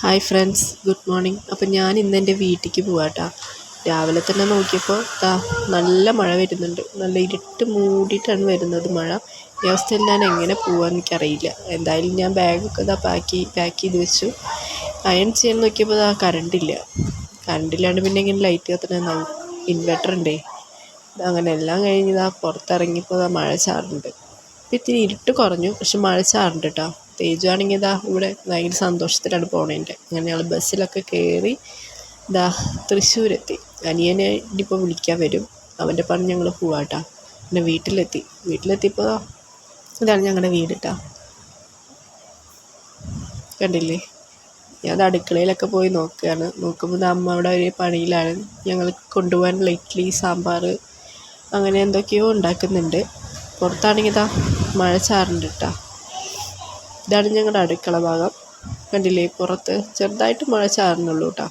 Hi friends, good morning. അപ്പം ഞാൻ ഇന്ന് എൻ്റെ വീട്ടിലേക്ക് പോവാട്ടോ. രാവിലെ തന്നെ നോക്കിയപ്പോൾ നല്ല മഴ വരുന്നുണ്ട്. നല്ല ഇരുട്ട് മൂടിയിട്ടാണ് വരുന്നത് മഴ. ഈ അവസ്ഥയിൽ ഞാൻ എങ്ങനെ പോകാമെന്ന് എനിക്കറിയില്ല. എന്തായാലും ഞാൻ ബാഗൊക്കെ പാക്ക് ചെയ്ത് വെച്ചു. അയൺ ചെയ്യാൻ നോക്കിയപ്പോൾ കറണ്ടില്ല. കറണ്ടില്ലാണ്ട് പിന്നെ ഇങ്ങനെ ലൈറ്റ് കത്തണം. ഇൻവെർട്ടർ ഉണ്ടേ. അങ്ങനെ എല്ലാം കഴിഞ്ഞ് പുറത്തിറങ്ങിയപ്പോൾ മഴ ചാറുന്നുണ്ട്. ഇപ്പം ഇത്തിരി ഇരുട്ട് കുറഞ്ഞു, പക്ഷെ മഴ ചാറുന്നുണ്ട് കേട്ടോ. തേജു ആണെങ്കിൽ ഇവിടെ ഭയങ്കര സന്തോഷത്തിലാണ് പോണേൻ്റെ. അങ്ങനെ ഞങ്ങൾ ബസ്സിലൊക്കെ കയറി തൃശ്ശൂരെത്തി. അനിയനെ ഇനിയിപ്പോൾ വിളിക്കാൻ വരും. അവൻ്റെ പറഞ്ഞ് ഞങ്ങൾ പോവാട്ടോ. പിന്നെ വീട്ടിലെത്തിയപ്പോൾ ഇതാണ് ഞങ്ങളുടെ വീട് കേട്ടോ. കണ്ടില്ലേ? ഞാൻ അടുക്കളയിലൊക്കെ പോയി നോക്കുമ്പോൾ അമ്മ അവിടെ ഒരു പണിയിലാണ്. ഞങ്ങൾ കൊണ്ടുപോകാനുള്ള ഇഡ്ഡലി, സാമ്പാർ അങ്ങനെ എന്തൊക്കെയോ ഉണ്ടാക്കുന്നുണ്ട്. പുറത്താണെങ്കിൽ മഴ ചാറുന്നുണ്ട് കേട്ടോ. ഇതാണ് ഞങ്ങളുടെ അടുക്കള ഭാഗം. കണ്ടില്ലേ? പുറത്ത് ചെറുതായിട്ട് മഴ ചാറുന്നുള്ളൂ കേട്ടോ.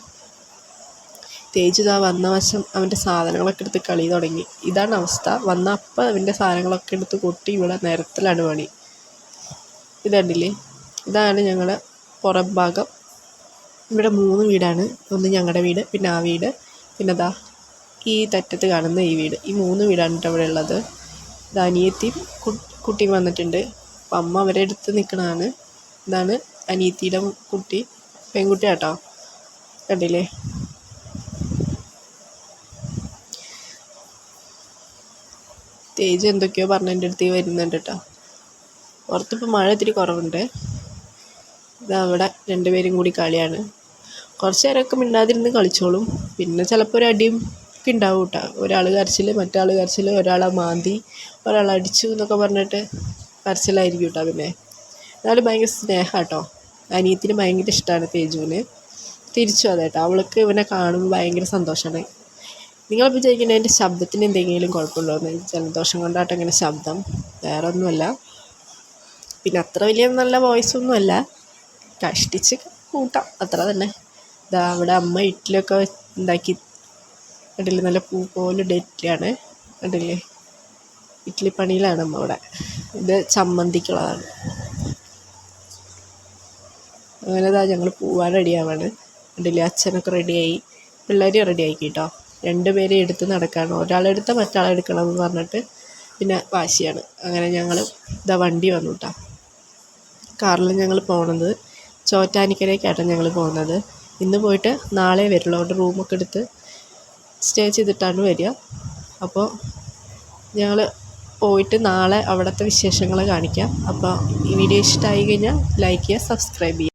തേജു വന്ന വശം അവൻ്റെ സാധനങ്ങളൊക്കെ എടുത്ത് കളി തുടങ്ങി. ഇതാണ് അവസ്ഥ. വന്ന അപ്പം അവൻ്റെ സാധനങ്ങളൊക്കെ എടുത്ത് കൊട്ടി ഇവിടെ നിരത്തലാണ് പണി. ഇത് കണ്ടില്ലേ? ഇതാണ് ഞങ്ങളുടെ പുറം ഭാഗം. ഇവിടെ 3 വീടാണ്. ഒന്ന് ഞങ്ങളുടെ വീട്, പിന്നെ ആ വീട്, പിന്നെ ഈ തറ്റത്ത് കാണുന്ന ഈ വീട്. ഈ 3 വീടാണ് കേട്ടോ ഇവിടെ ഉള്ളത്. അനിയത്തിയും കുട്ടിയും വന്നിട്ടുണ്ട്. അപ്പം അമ്മ അവരെ അടുത്ത് നിൽക്കണതാണ്. ഇതാണ് അനിയത്തിയുടെ കുട്ടി, പെൺകുട്ടി കേട്ടോ. കണ്ടില്ലേ? തേജ് എന്തൊക്കെയോ പറഞ്ഞ് എൻ്റെ അടുത്ത് വരുന്നുണ്ട് കേട്ടോ. പുറത്തിപ്പോൾ മഴ ഇത്തിരി കുറവുണ്ട്. അവിടെ 2 പേരും കൂടി കളിയാണ്. കുറച്ച് നേരമൊക്കെ മിണ്ടാതിരുന്ന് കളിച്ചോളും. പിന്നെ ചിലപ്പോൾ ഒരു അടിയും ഒക്കെ ഉണ്ടാവും കേട്ടോ. ഒരാൾ കരച്ചിൽ, മറ്റാൾ കരച്ചിൽ, ഒരാളെ മാന്തി, ഒരാൾ അടിച്ചു എന്നൊക്കെ പറഞ്ഞിട്ട് കരച്ചിലായിരിക്കും കേട്ടോ. പിന്നെ എന്നാലും ഭയങ്കര സ്നേഹം കേട്ടോ. അനിയത്തിന് ഭയങ്കര ഇഷ്ടമാണ് തേജുവിന്. തിരിച്ചു അതെ കേട്ടോ. അവൾക്ക് ഇവനെ കാണുമ്പോൾ ഭയങ്കര സന്തോഷമാണ്. നിങ്ങളിപ്പോൾ വിചാരിക്കുന്നത് എൻ്റെ ശബ്ദത്തിന് എന്തെങ്കിലും കുഴപ്പമുണ്ടോ എന്ന്? ജലദോഷം കൊണ്ടാട്ടോ ഇങ്ങനെ ശബ്ദം, വേറെ ഒന്നുമല്ല. പിന്നെ അത്ര വലിയ നല്ല വോയിസൊന്നുമല്ല, കഷ്ടിച്ച് കൂട്ടാം, അത്ര തന്നെ. അവിടെ അമ്മ ഇഡ്ഡലിയൊക്കെ ഉണ്ടാക്കി. കണ്ടില്ലേ? നല്ല പൂ പോലെ ഇഡ്ഡലിയാണ്. കണ്ടില്ലേ? ഇഡ്ഡലി പണിയിലാണ് അമ്മ അവിടെ. ഇത് ചമ്മന്തിക്കുള്ളതാണ്. അങ്ങനെ ഞങ്ങൾ പോവാൻ റെഡിയാവാണ്. കണ്ടില്ലേ? അച്ഛനൊക്കെ റെഡിയായി, പിള്ളേരും റെഡിയായി കേട്ടോ. 2 പേരെ എടുത്ത് നടക്കുകയാണ്. ഒരാളെടുത്താൽ മറ്റാളെ എടുക്കണം എന്ന് പറഞ്ഞിട്ട് പിന്നെ വാശിയാണ്. അങ്ങനെ ഞങ്ങൾ വണ്ടി വന്നു കേട്ടോ. കാറിൽ ഞങ്ങൾ പോണത് ചോറ്റാനിക്കരയ്ക്കാട്ടോ ഞങ്ങൾ പോകുന്നത്. ഇന്ന് പോയിട്ട് നാളെ വരുള്ളൂ. അവിടെ റൂമൊക്കെ എടുത്ത് സ്റ്റേ ചെയ്തിട്ടാണ് വരിക. അപ്പോൾ ഞങ്ങൾ പോയിട്ട് നാളെ അവിടുത്തെ വിശേഷങ്ങൾ കാണിക്കാം. അപ്പോൾ ഈ വീഡിയോ ഇഷ്ടമായി കഴിഞ്ഞാൽ ലൈക്ക് ചെയ്യുക, സബ്സ്ക്രൈബ് ചെയ്യുക.